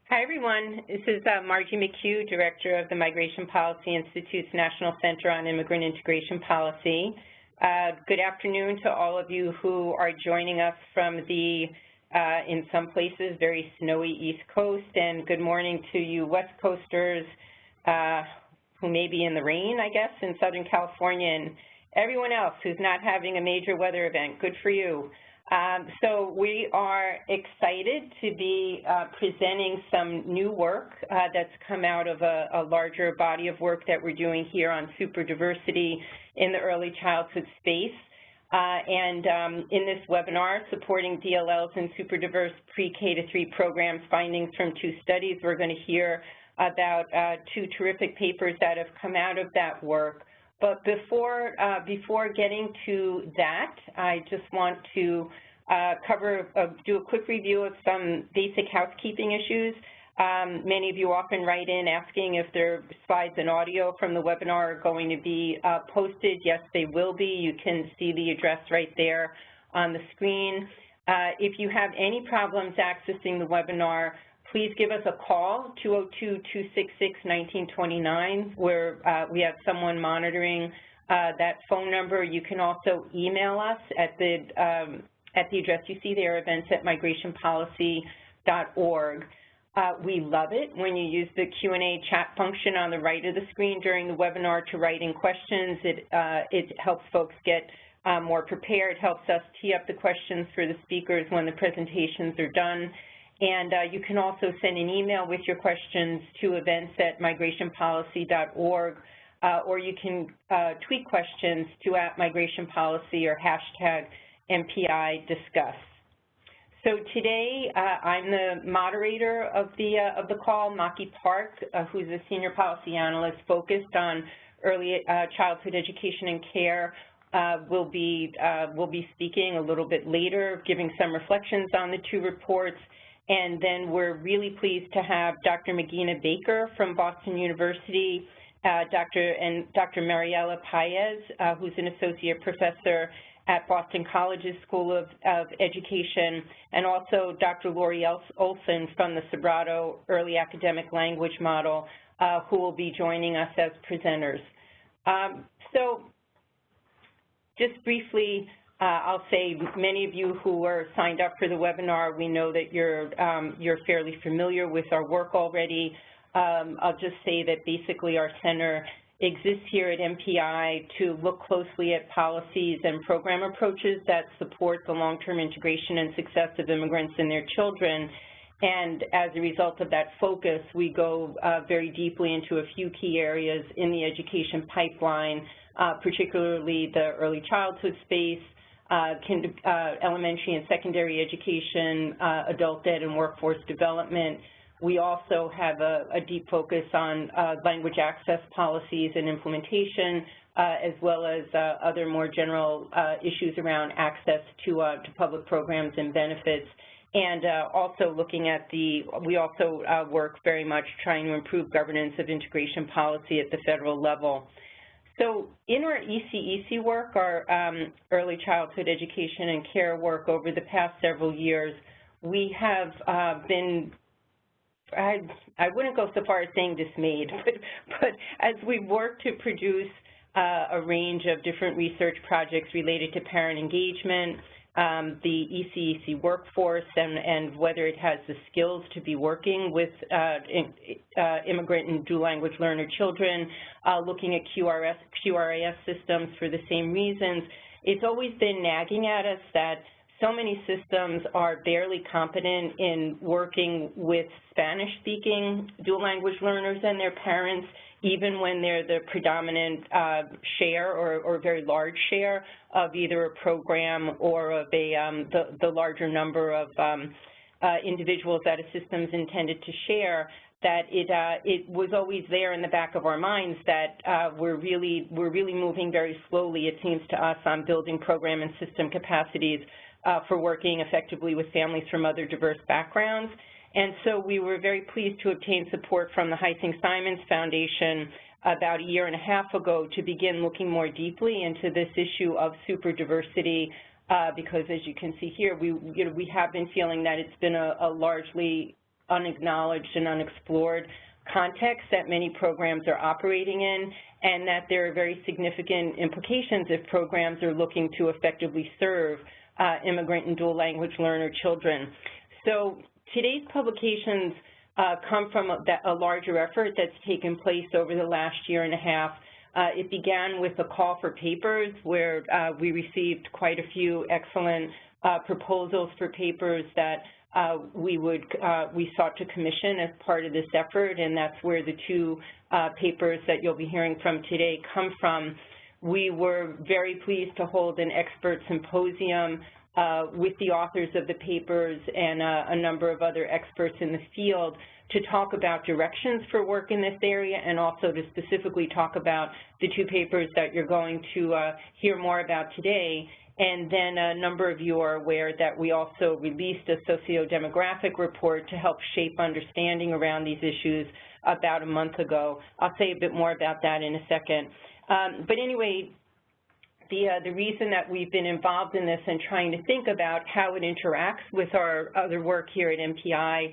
Hi, everyone. This is Margie McHugh, Director of the Migration Policy Institute's National Center on Immigrant Integration Policy. Good afternoon to all of you who are joining us from the, in some places, very snowy East Coast, and good morning to you West Coasters who may be in the rain, I guess, in Southern California, and everyone else who's not having a major weather event. Good for you. So we are excited to be presenting some new work that's come out of a larger body of work that we're doing here on Superdiversity in the early childhood space. In this webinar, supporting DLLs and Superdiverse pre-K to 3 programs, findings from 2 studies, we're going to hear about 2 terrific papers that have come out of that work. But before getting to that, I just want to do a quick review of some basic housekeeping issues. Many of you often write in asking if their slides and audio from the webinar are going to be posted. Yes, they will be. You can see the address right there on the screen. If you have any problems accessing the webinar, please give us a call, 202-266-1929, where we have someone monitoring that phone number. You can also email us at the address you see there, events@migrationpolicy.org. We love it when you use the Q&A chat function on the right of the screen during the webinar to write in questions. It helps folks get more prepared, helps us tee up the questions for the speakers when the presentations are done. And you can also send an email with your questions to events@migrationpolicy.org, or you can tweet questions to @migrationpolicy or #MPI discuss. So today, I'm the moderator of the call. Maki Park, who's a senior policy analyst focused on early childhood education and care, will be speaking a little bit later, giving some reflections on the 2 reports. And then we're really pleased to have Dr. Megina Baker from Boston University, Dr. Mariela Páez, who's an associate professor at Boston College's School of Education, and also Dr. Laurie Olsen from the Sobrato Early Academic Language model, who will be joining us as presenters. So just briefly, I'll say many of you who are signed up for the webinar, we know that you're fairly familiar with our work already. I'll just say that basically our center exists here at MPI to look closely at policies and program approaches that support the long-term integration and success of immigrants and their children. And as a result of that focus, we go very deeply into a few key areas in the education pipeline, particularly the early childhood space, elementary and secondary education, adult ed and workforce development. We also have a deep focus on language access policies and implementation, as well as other more general issues around access to public programs and benefits. And also looking at we also work very much trying to improve governance of integration policy at the federal level. So in our ECEC work, our early childhood education and care work over the past several years, we have been, I wouldn't go so far as saying dismayed, but as we work to produce a range of different research projects related to parent engagement, the ECEC workforce, and whether it has the skills to be working with immigrant and dual language learner children, looking at QRIS systems for the same reasons. It's always been nagging at us that so many systems are barely competent in working with Spanish-speaking dual language learners and their parents, even when they're the predominant share or very large share of either a program or of the larger number of individuals that a system's intended to share, that it was always there in the back of our minds that we're really moving very slowly, it seems to us, on building program and system capacities for working effectively with families from other diverse backgrounds. And so we were very pleased to obtain support from the Heising-Simons Foundation about a year and a half ago to begin looking more deeply into this issue of superdiversity, because as you can see here, we have been feeling that it's been a largely unacknowledged and unexplored context that many programs are operating in, and that there are very significant implications if programs are looking to effectively serve immigrant and dual language learner children. So today's publications come from a larger effort that's taken place over the last year and a half. It began with a call for papers where we received quite a few excellent proposals for papers that we sought to commission as part of this effort, and that's where the two papers that you'll be hearing from today come from. We were very pleased to hold an expert symposium with the authors of the papers and a number of other experts in the field to talk about directions for work in this area, and also to specifically talk about the two papers that you're going to hear more about today. And then a number of you are aware that we also released a socio-demographic report to help shape understanding around these issues about a month ago. I'll say a bit more about that in a second. But anyway, the reason that we've been involved in this and trying to think about how it interacts with our other work here at MPI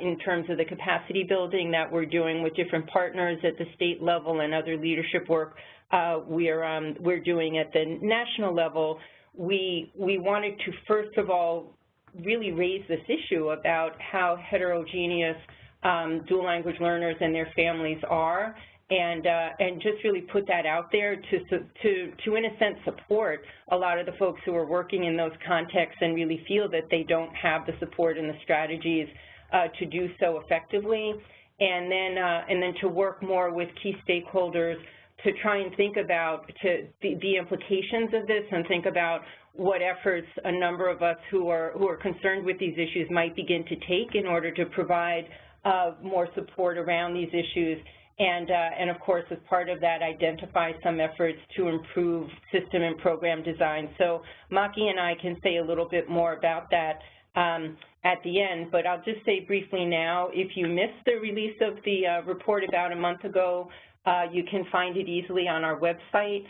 in terms of the capacity building that we're doing with different partners at the state level and other leadership work we're doing at the national level, we wanted to first of all really raise this issue about how heterogeneous dual language learners and their families are, and just really put that out there to in a sense support a lot of the folks who are working in those contexts and really feel that they don't have the support and the strategies to do so effectively, and then to work more with key stakeholders to try and think about the implications of this and think about what efforts a number of us who are concerned with these issues might begin to take in order to provide more support around these issues, and of course, as part of that, identify some efforts to improve system and program design. So Maki and I can say a little bit more about that at the end, but I'll just say briefly now, if you missed the release of the report about a month ago, you can find it easily on our website.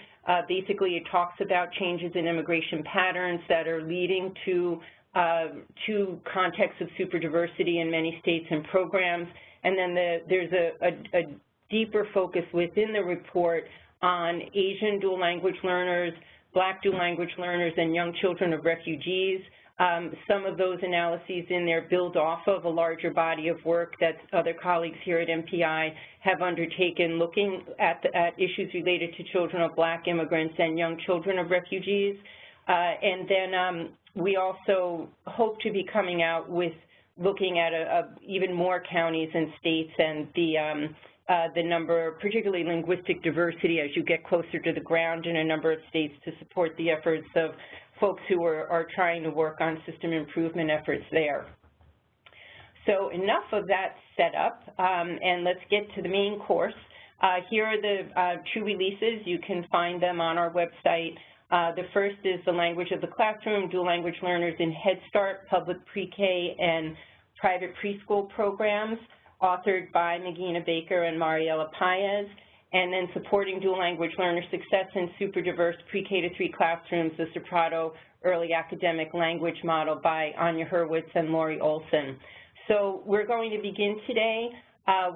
Basically, it talks about changes in immigration patterns that are leading to contexts of superdiversity in many states and programs, and then there's a deeper focus within the report on Asian dual language learners, Black dual language learners, and young children of refugees. Some of those analyses in there build off of a larger body of work that other colleagues here at MPI have undertaken looking at issues related to children of Black immigrants and young children of refugees. And then we also hope to be coming out with looking at even more counties and states and the number, particularly linguistic diversity, as you get closer to the ground in a number of states to support the efforts of folks who are trying to work on system improvement efforts there. So enough of that setup, and let's get to the main course. Here are the two releases. You can find them on our website. The first is The Language of the Classroom, Dual Language Learners in Head Start, Public Pre-K, and Private Preschool Programs, authored by Megina Baker and Mariela Páez, and then Supporting Dual Language Learner Success in Superdiverse Pre-K to 3 Classrooms, the Sobrato Early Academic Language Model by Anya Hurwitz and Laurie Olsen. So we're going to begin today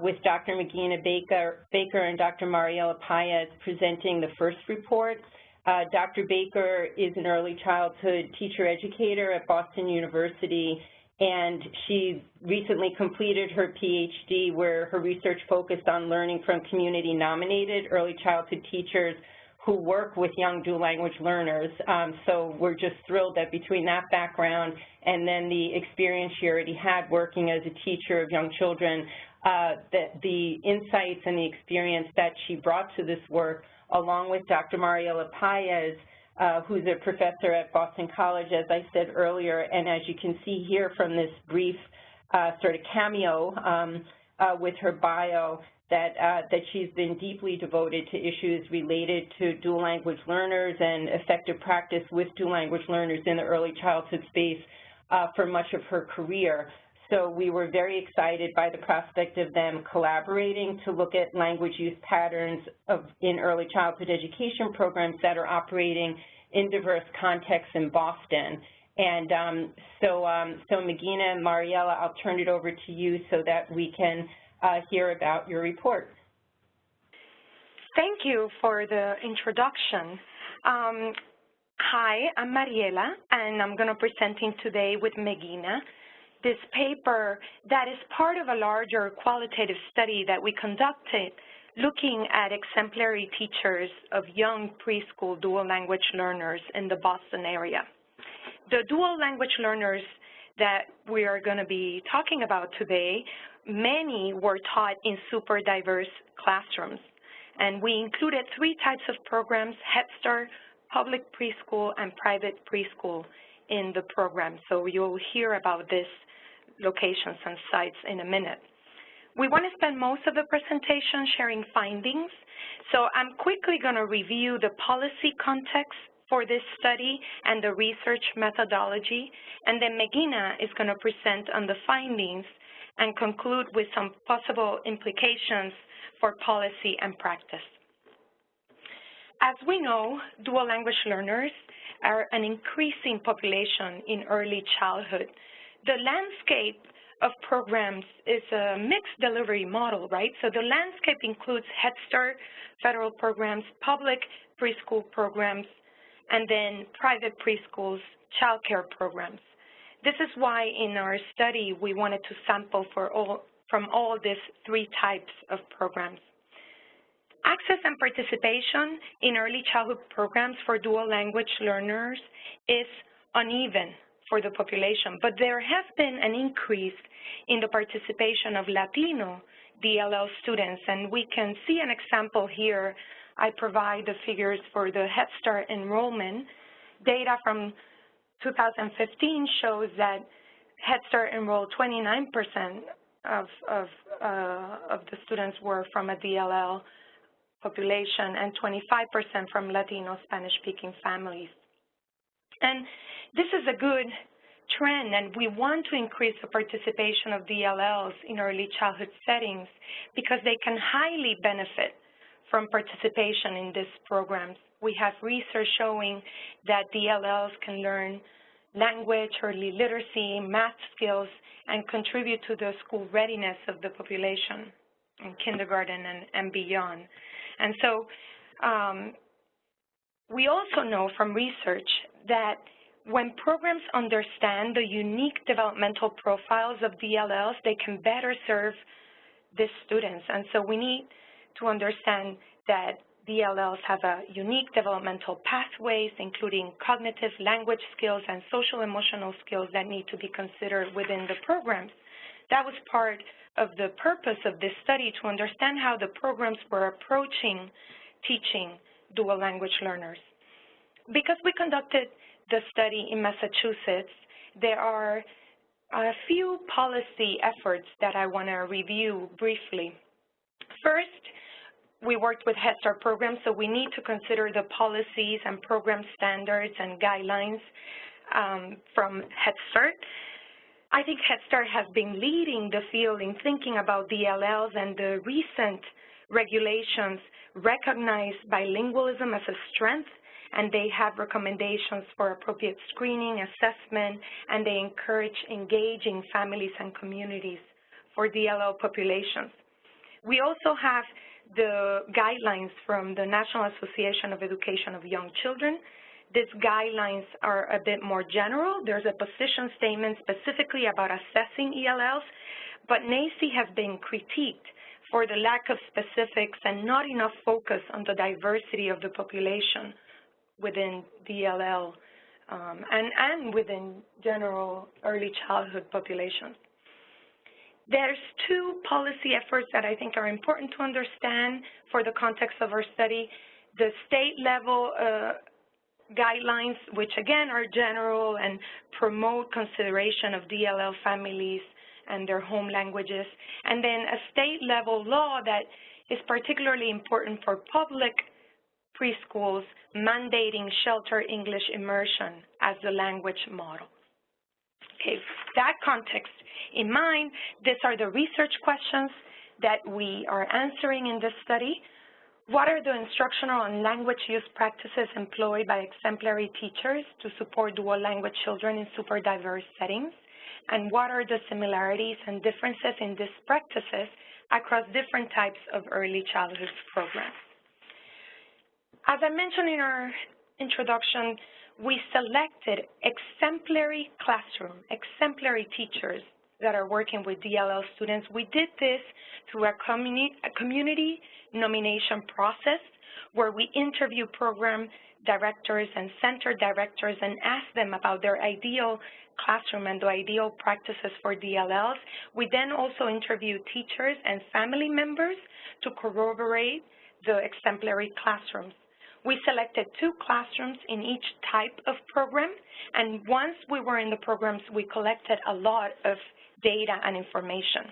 with Dr. Megina Baker and Dr. Mariela Páez presenting the first report. Dr. Baker is an early childhood teacher-educator at Boston University, and she recently completed her PhD where her research focused on learning from community-nominated early childhood teachers who work with young dual language learners. So we're just thrilled that between that background and then the experience she already had working as a teacher of young children, that the insights and the experience that she brought to this work, along with Dr. Mariela Páez, who's a professor at Boston College, as I said earlier, and as you can see here from this brief sort of cameo with her bio, that she's been deeply devoted to issues related to dual language learners and effective practice with dual language learners in the early childhood space for much of her career. So we were very excited by the prospect of them collaborating to look at language use patterns in early childhood education programs that are operating in diverse contexts in Boston. And so Megina and Mariela, I'll turn it over to you so that we can hear about your report. Thank you for the introduction. Hi, I'm Mariela, and I'm going to be presenting today with Megina this paper that is part of a larger qualitative study that we conducted looking at exemplary teachers of young preschool dual language learners in the Boston area. The dual language learners that we are going to be talking about today, many were taught in Superdiverse classrooms. And we included 3 types of programs: Head Start, public preschool, and private preschool in the program. So you'll hear about these locations and sites in a minute. We want to spend most of the presentation sharing findings. So I'm quickly going to review the policy context for this study and the research methodology. And then Megina is going to present on the findings and conclude with some possible implications for policy and practice. As we know, dual language learners are an increasing population in early childhood. The landscape of programs is a mixed delivery model, right? So the landscape includes Head Start, federal programs, public preschool programs, and then private preschools, child care programs. This is why in our study we wanted to sample from all these 3 types of programs. Access and participation in early childhood programs for dual language learners is uneven for the population, but there has been an increase in the participation of Latino DLL students, and we can see an example here. I provide the figures for the Head Start enrollment. Data from 2015 shows that Head Start enrolled 29% of the students were from a DLL population and 25% from Latino Spanish-speaking families. And this is a good trend, and we want to increase the participation of DLLs in early childhood settings because they can highly benefit from participation in these programs. We have research showing that DLLs can learn language, early literacy, math skills, and contribute to the school readiness of the population in kindergarten and beyond. And so we also know from research that when programs understand the unique developmental profiles of DLLs, they can better serve these students. And so we need to understand that DLLs have a unique developmental pathways, including cognitive language skills and social emotional skills that need to be considered within the programs. That was part of the purpose of this study, to understand how the programs were approaching teaching dual language learners. Because we conducted the study in Massachusetts, there are a few policy efforts that I want to review briefly. First, we worked with Head Start programs, so we need to consider the policies and program standards and guidelines from Head Start. I think Head Start has been leading the field in thinking about DLLs, and the recent regulations recognize bilingualism as a strength, and they have recommendations for appropriate screening, assessment, and they encourage engaging families and communities for DLL populations. We also have the guidelines from the National Association of Education of Young Children. These guidelines are a bit more general. There's a position statement specifically about assessing ELLs, but NAEYC has been critiqued for the lack of specifics and not enough focus on the diversity of the population within DLL and within general early childhood populations. There's 2 policy efforts that I think are important to understand for the context of our study. The state level guidelines, which again are general and promote consideration of DLL families and their home languages, and then a state level law that is particularly important for public preschools mandating sheltered English immersion as the language model. Okay, that context in mind, these are the research questions that we are answering in this study. What are the instructional and language use practices employed by exemplary teachers to support dual language children in super diverse settings? And what are the similarities and differences in these practices across different types of early childhood programs? As I mentioned in our introduction, we selected exemplary classroom, exemplary teachers that are working with DLL students. We did this through a community nomination process where we interview program directors and center directors and ask them about their ideal classroom and the ideal practices for DLLs. We then also interview teachers and family members to corroborate the exemplary classrooms. We selected 2 classrooms in each type of program, and once we were in the programs, we collected a lot of data and information.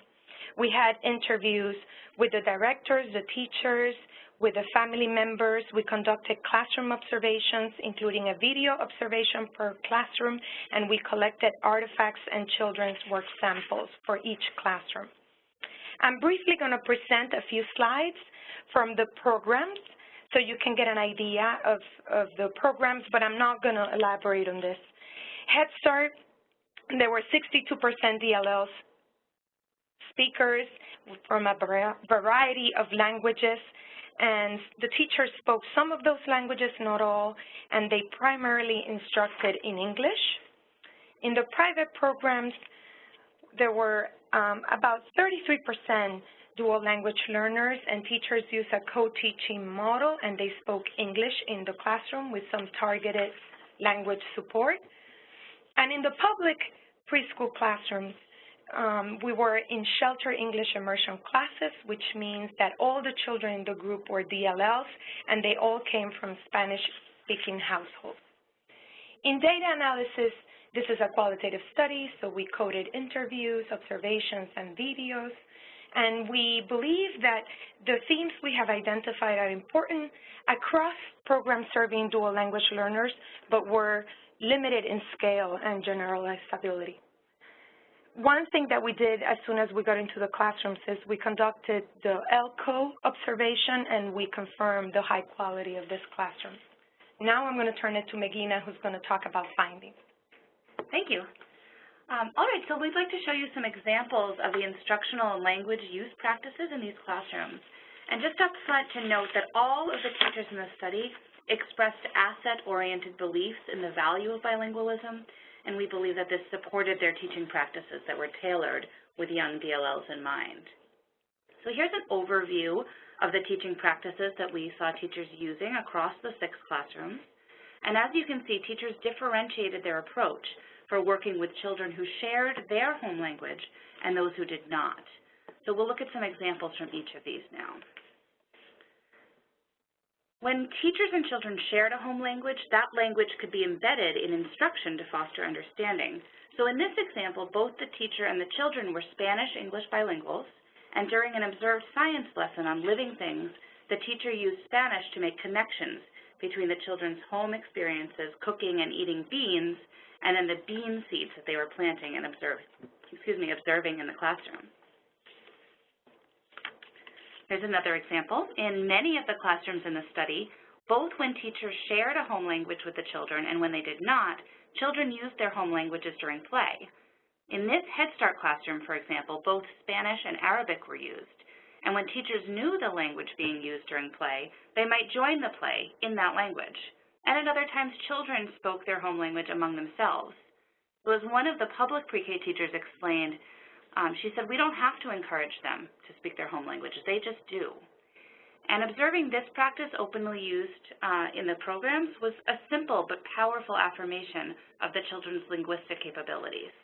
We had interviews with the directors, the teachers, with the family members. We conducted classroom observations, including a video observation per classroom, and we collected artifacts and children's work samples for each classroom. I'm briefly going to present a few slides from the programs so you can get an idea of the programs, but I'm not going to elaborate on this. Head Start, there were 62% DLLs speakers from a variety of languages, and the teachers spoke some of those languages, not all, and they primarily instructed in English. In the private programs, there were about 33% dual language learners, and teachers use a co-teaching model, and they spoke English in the classroom with some targeted language support. And in the public preschool classrooms, we were in shelter English immersion classes, which means that all the children in the group were DLLs, and they all came from Spanish-speaking households. In data analysis, this is a qualitative study, so we coded interviews, observations, and videos. And we believe that the themes we have identified are important across programs serving dual language learners, but were limited in scale and generalizability. One thing that we did as soon as we got into the classrooms is we conducted the ELCO observation, and we confirmed the high quality of this classroom. Now I'm going to turn it to Megina, who's going to talk about findings. Thank you. All right, so we'd like to show you some examples of the instructional and language use practices in these classrooms. And just up front to note that all of the teachers in the study expressed asset-oriented beliefs in the value of bilingualism, and we believe that this supported their teaching practices that were tailored with young DLLs in mind. So here's an overview of the teaching practices that we saw teachers using across the 6 classrooms. And as you can see, teachers differentiated their approach for working with children who shared their home language and those who did not. So we'll look at some examples from each of these now. When teachers and children shared a home language, that language could be embedded in instruction to foster understanding. So in this example, both the teacher and the children were Spanish-English bilinguals, and during an observed science lesson on living things, the teacher used Spanish to make connections between the children's home experiences, cooking and eating beans, and then the bean seeds that they were planting and observing in the classroom. Here's another example. In many of the classrooms in the study, both when teachers shared a home language with the children and when they did not, children used their home languages during play. In this Head Start classroom, for example, both Spanish and Arabic were used. And when teachers knew the language being used during play, they might join the play in that language. And at other times, children spoke their home language among themselves. So as one of the public pre-K teachers explained, she said, we don't have to encourage them to speak their home languages, they just do. And observing this practice openly used in the programs was a simple but powerful affirmation of the children's linguistic capabilities.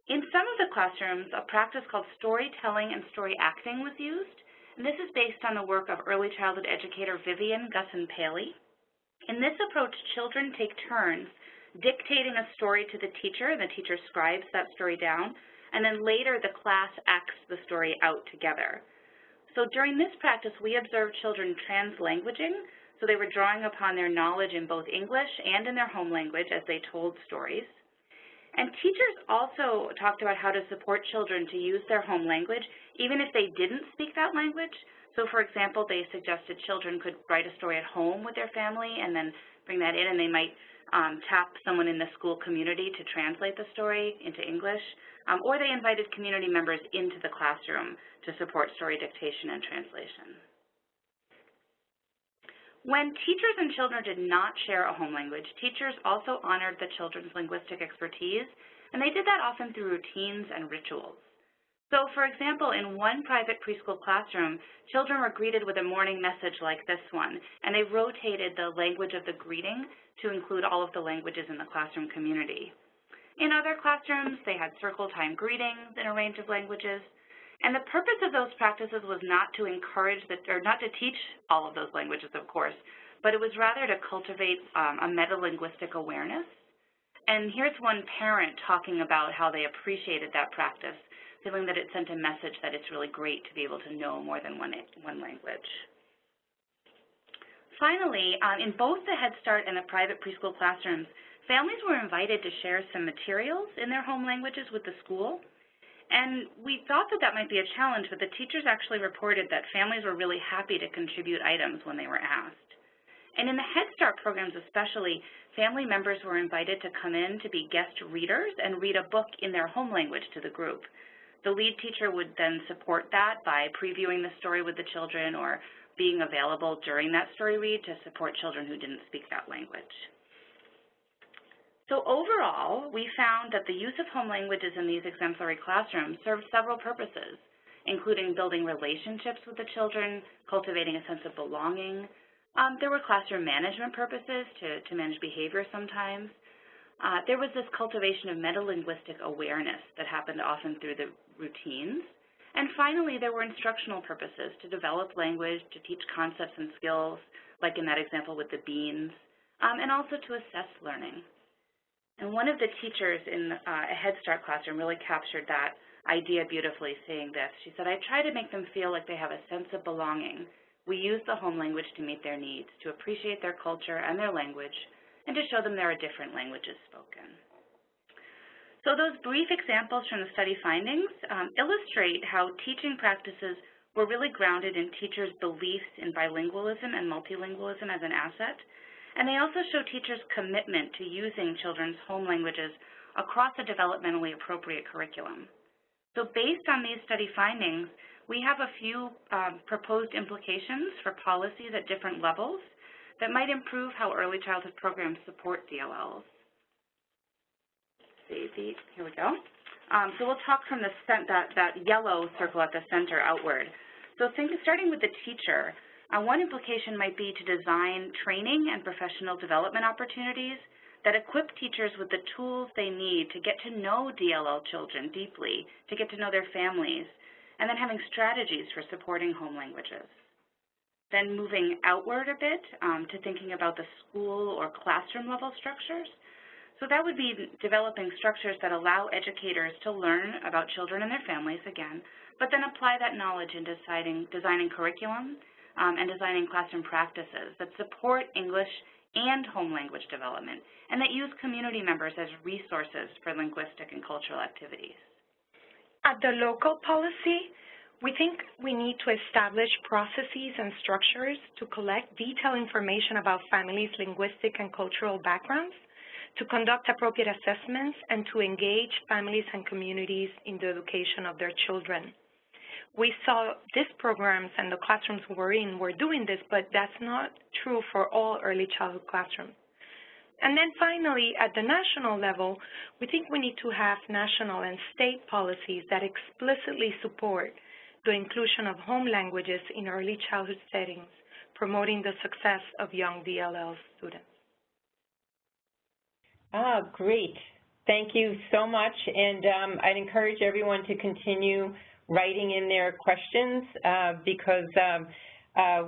In some of the classrooms, a practice called storytelling and story acting was used, and this is based on the work of early childhood educator Vivian Gusson-Paley. In this approach, children take turns dictating a story to the teacher, and the teacher scribes that story down, and then later the class acts the story out together. So during this practice, we observed children translanguaging, so they were drawing upon their knowledge in both English and in their home language as they told stories. And teachers also talked about how to support children to use their home language, even if they didn't speak that language. So, for example, they suggested children could write a story at home with their family and then bring that in, and they might tap someone in the school community to translate the story into English, or they invited community members into the classroom to support story dictation and translation. When teachers and children did not share a home language, teachers also honored the children's linguistic expertise, and they did that often through routines and rituals. So, for example, in one private preschool classroom, children were greeted with a morning message like this one, and they rotated the language of the greeting to include all of the languages in the classroom community. In other classrooms, they had circle time greetings in a range of languages, and the purpose of those practices was not to encourage, or not to teach all of those languages, of course, but it was rather to cultivate a metalinguistic awareness. And here's one parent talking about how they appreciated that practice, feeling that it sent a message that it's really great to be able to know more than one language. Finally, in both the Head Start and the private preschool classrooms, families were invited to share some materials in their home languages with the school. And we thought that that might be a challenge, but the teachers actually reported that families were really happy to contribute items when they were asked. And in the Head Start programs especially, family members were invited to come in to be guest readers and read a book in their home language to the group. The lead teacher would then support that by previewing the story with the children or being available during that story read to support children who didn't speak that language. So overall, we found that the use of home languages in these exemplary classrooms served several purposes, including building relationships with the children, cultivating a sense of belonging. There were classroom management purposes to manage behavior sometimes. There was this cultivation of metalinguistic awareness that happened often through the routines. And finally, there were instructional purposes to develop language, to teach concepts and skills, like in that example with the beans, and also to assess learning. And one of the teachers in a Head Start classroom really captured that idea beautifully, saying this. She said, "I try to make them feel like they have a sense of belonging. We use the home language to meet their needs, to appreciate their culture and their language, and to show them there are different languages spoken." So those brief examples from the study findings illustrate how teaching practices were really grounded in teachers' beliefs in bilingualism and multilingualism as an asset. And they also show teachers' commitment to using children's home languages across a developmentally appropriate curriculum. So based on these study findings, we have a few proposed implications for policies at different levels that might improve how early childhood programs support DLLs. Here we go. So we'll talk from that yellow circle at the center outward. So starting with the teacher, one implication might be to design training and professional development opportunities that equip teachers with the tools they need to get to know DLL children deeply, to get to know their families, and then having strategies for supporting home languages. Then moving outward a bit to thinking about the school or classroom level structures. So that would be developing structures that allow educators to learn about children and their families again, but then apply that knowledge in designing curriculum and designing classroom practices that support English and home language development, and that use community members as resources for linguistic and cultural activities. At the local policy, we think we need to establish processes and structures to collect detailed information about families' linguistic and cultural backgrounds, to conduct appropriate assessments, and to engage families and communities in the education of their children. We saw these programs and the classrooms we're in were doing this, but that's not true for all early childhood classrooms. And then finally, at the national level, we think we need to have national and state policies that explicitly support the inclusion of home languages in early childhood settings, promoting the success of young DLL students. Great. Thank you so much. And I'd encourage everyone to continue writing in their questions because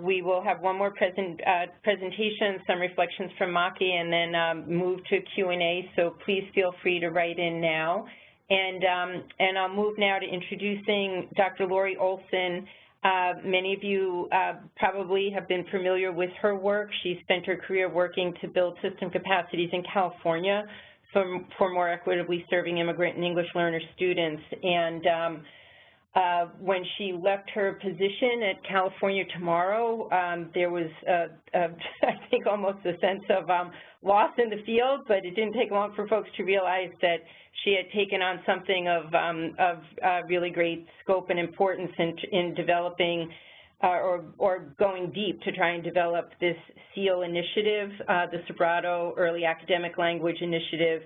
we will have one more presentation, some reflections from Maki, and then move to Q&A, so please feel free to write in now. And I'll move now to introducing Dr. Laurie Olsen. Many of you probably have been familiar with her work. She spent her career working to build system capacities in California. for more equitably serving immigrant and English learner students. And when she left her position at California Tomorrow, there was, I think, almost a sense of loss in the field, but it didn't take long for folks to realize that she had taken on something of really great scope and importance in developing or going deep to try and develop this SEAL initiative, the Sobrato Early Academic Language Initiative,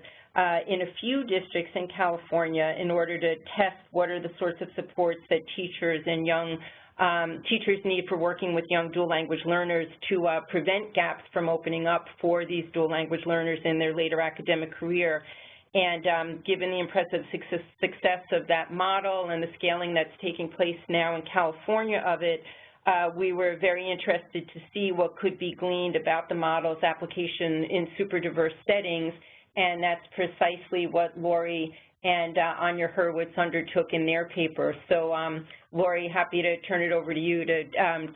in a few districts in California in order to test what are the sorts of supports that teachers and young teachers need for working with young dual language learners to prevent gaps from opening up for these dual language learners in their later academic career. And given the impressive success of that model and the scaling that's taking place now in California of it, we were very interested to see what could be gleaned about the model's application in super diverse settings, and that's precisely what Laurie and Anya Hurwitz undertook in their paper. So, Laurie, happy to turn it over to you to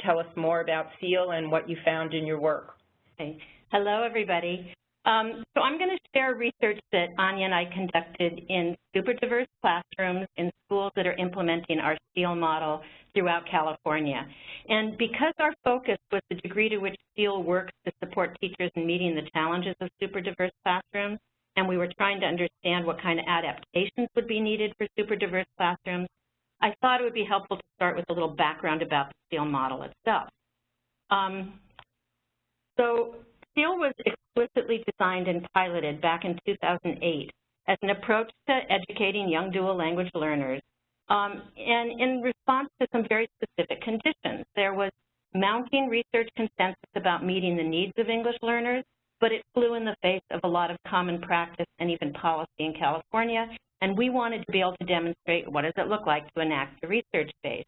tell us more about SEAL and what you found in your work. Okay. Hello, everybody. So I'm going to share research that Anya and I conducted in super diverse classrooms in schools that are implementing our SEAL model throughout California. And because our focus was the degree to which SEAL works to support teachers in meeting the challenges of super diverse classrooms, and we were trying to understand what kind of adaptations would be needed for super diverse classrooms, I thought it would be helpful to start with a little background about the SEAL model itself. So SEAL was explicitly designed and piloted back in 2008 as an approach to educating young dual language learners, and in response to some very specific conditions. There was mounting research consensus about meeting the needs of English learners, but it flew in the face of a lot of common practice and even policy in California, and we wanted to be able to demonstrate what does it look like to enact the research phase.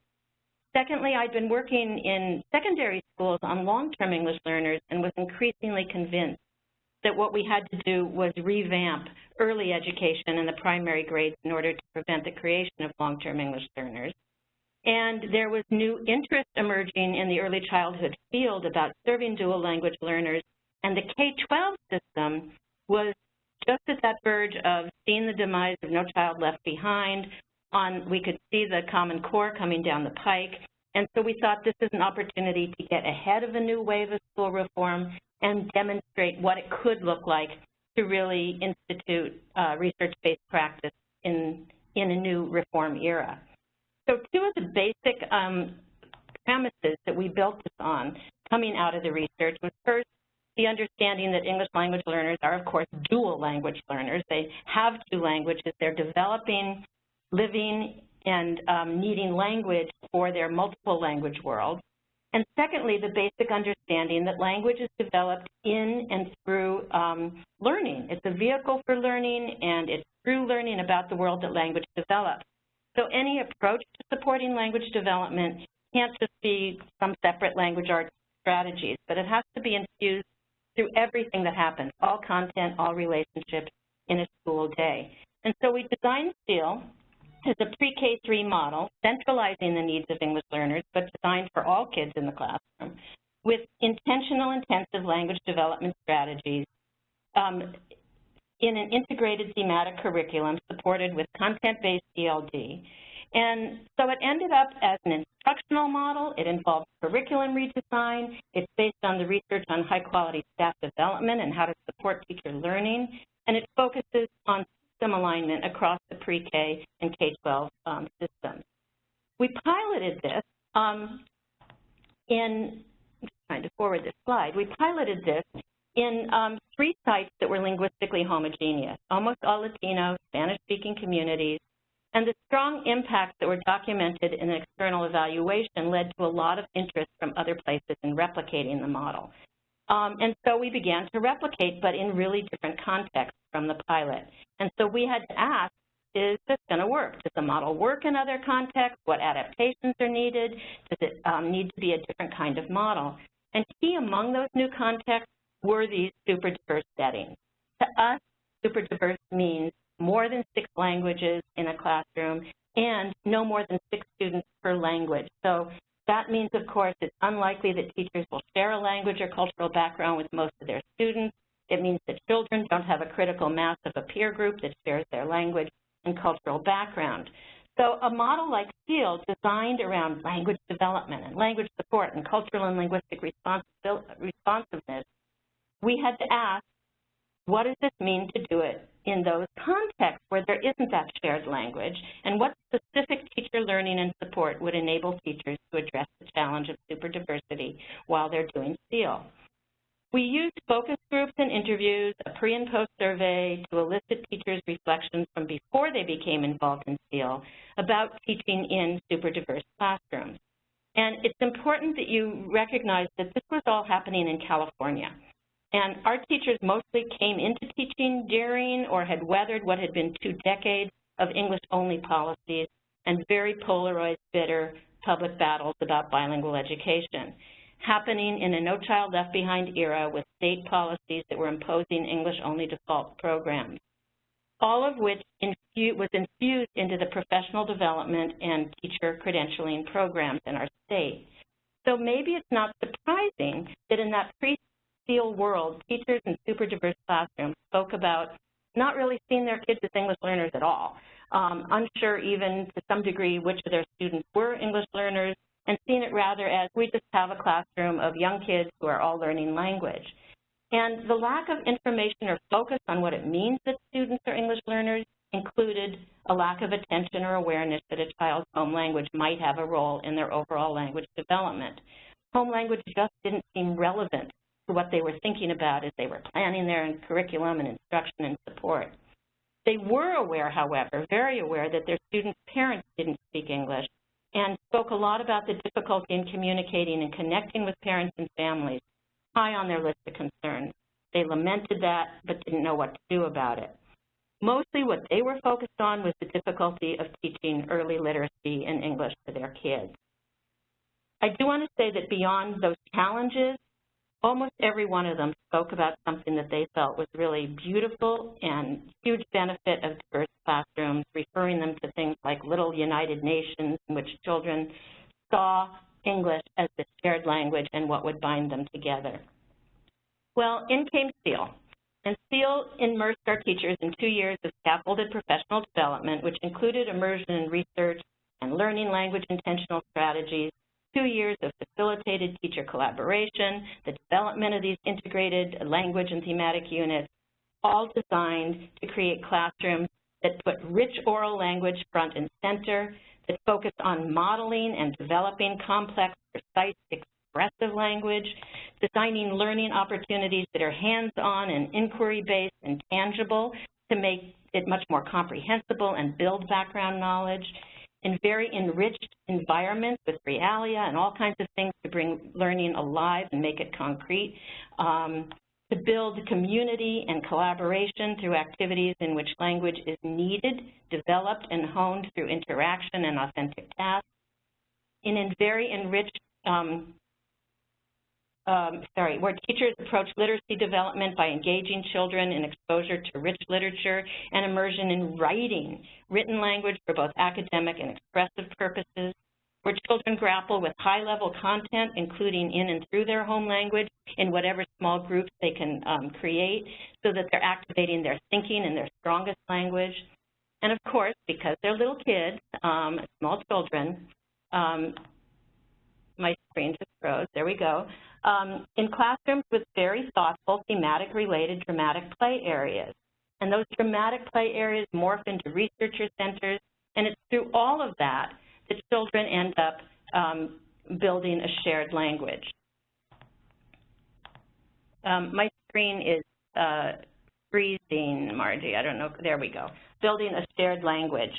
Secondly, I'd been working in secondary schools on long-term English learners and was increasingly convinced that what we had to do was revamp early education in the primary grades in order to prevent the creation of long-term English learners. And there was new interest emerging in the early childhood field about serving dual language learners, and the K-12 system was just at that verge of seeing the demise of No Child Left Behind. We could see the Common Core coming down the pike, and so we thought this is an opportunity to get ahead of a new wave of school reform and demonstrate what it could look like to really institute research-based practice in a new reform era. So two of the basic premises that we built this on coming out of the research was first, the understanding that English language learners are, of course, dual language learners. They have two languages. They're developing, living, and needing language for their multiple language world. And secondly, the basic understanding that language is developed in and through learning. It's a vehicle for learning, and it's through learning about the world that language develops. So any approach to supporting language development can't just be some separate language arts strategies, but it has to be infused through everything that happens, all content, all relationships in a school day. And so we designed SEAL as a pre-K-3 model, centralizing the needs of English learners, but designed for all kids in the classroom, with intentional intensive language development strategies in an integrated thematic curriculum supported with content-based ELD. And so it ended up as an instructional model. It involved curriculum redesign. It's based on the research on high-quality staff development and how to support teacher learning. And it focuses on system alignment across the pre-K and K-12 systems. We piloted this trying to forward this slide, we piloted this in 3 sites that were linguistically homogeneous, almost all Latino, Spanish-speaking communities, and the strong impacts that were documented in an external evaluation led to a lot of interest from other places in replicating the model. And so we began to replicate, but in really different contexts from the pilot. And so we had to ask, is this going to work? Does the model work in other contexts? What adaptations are needed? Does it need to be a different kind of model? And key among those new contexts were these super diverse settings. To us, super diverse means more than 6 languages in a classroom and no more than 6 students per language. So that means, of course, it's unlikely that teachers will share a language or cultural background with most of their students. It means that children don't have a critical mass of a peer group that shares their language and cultural background. So a model like SEAL, designed around language development and language support and cultural and linguistic responsiveness, we had to ask, what does this mean to do it in those contexts where there isn't that shared language, and what specific teacher learning and support would enable teachers to address the challenge of superdiversity while they're doing SEAL? We used focus groups and interviews, a pre- and post-survey to elicit teachers' reflections from before they became involved in SEAL about teaching in superdiverse classrooms. And it's important that you recognize that this was all happening in California. And our teachers mostly came into teaching during or had weathered what had been 2 decades of English-only policies and very polarized, bitter public battles about bilingual education, happening in a No Child Left Behind era with state policies that were imposing English-only default programs, all of which was infused into the professional development and teacher credentialing programs in our state. So maybe it's not surprising that in that pre-SEAL world, teachers in superdiverse classrooms spoke about not really seeing their kids as English learners at all, unsure even to some degree which of their students were English learners, and seeing it rather as we just have a classroom of young kids who are all learning language. And the lack of information or focus on what it means that students are English learners included a lack of attention or awareness that a child's home language might have a role in their overall language development. Home language just didn't seem relevant to what they were thinking about as they were planning their curriculum and instruction and support. They were aware, however, very aware that their students' parents didn't speak English, and spoke a lot about the difficulty in communicating and connecting with parents and families, high on their list of concerns. They lamented that, but didn't know what to do about it. Mostly what they were focused on was the difficulty of teaching early literacy in English to their kids. I do want to say that beyond those challenges, almost every one of them spoke about something that they felt was really beautiful and huge benefit of diverse classrooms, referring them to things like little United Nations in which children saw English as the shared language and what would bind them together. Well, in came SEAL. And SEAL immersed our teachers in 2 years of scaffolded professional development, which included immersion in research and learning language intentional strategies, 2 years of facilitated teacher collaboration, the development of these integrated language and thematic units, all designed to create classrooms that put rich oral language front and center, that focus on modeling and developing complex, precise, expressive language, designing learning opportunities that are hands-on and inquiry-based and tangible to make it much more comprehensible and build background knowledge, in very enriched environments with realia and all kinds of things to bring learning alive and make it concrete, to build community and collaboration through activities in which language is needed, developed, and honed through interaction and authentic tasks, in very enriched, where teachers approach literacy development by engaging children in exposure to rich literature and immersion in writing, written language for both academic and expressive purposes, where children grapple with high-level content, including in and through their home language, in whatever small groups they can create, so that they're activating their thinking in their strongest language. And of course, because they're little kids, small children, my screen just froze, there we go, in classrooms with very thoughtful, thematic-related dramatic play areas. And those dramatic play areas morph into researcher centers, and it's through all of that that children end up building a shared language. My screen is freezing, Margie, I don't know, there we go. Building a shared language.